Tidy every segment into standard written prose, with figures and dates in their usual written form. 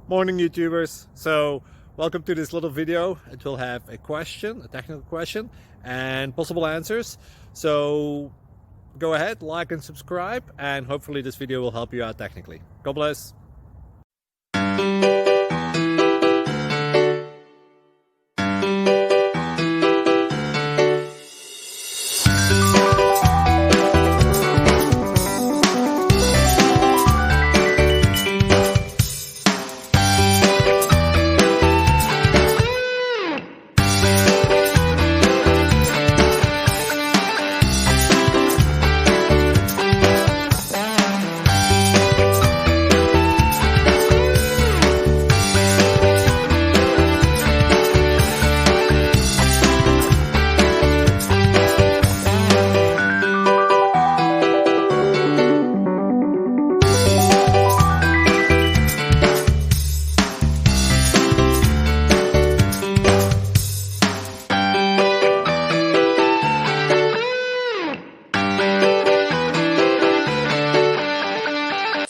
Morning YouTubers. So welcome to this little video. It will have a question, a technical question, and possible answers. So go ahead, like and subscribe, and hopefully this video will help you out technically. God bless.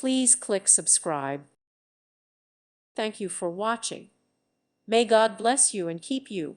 Please click subscribe. Thank you for watching. May God bless you and keep you.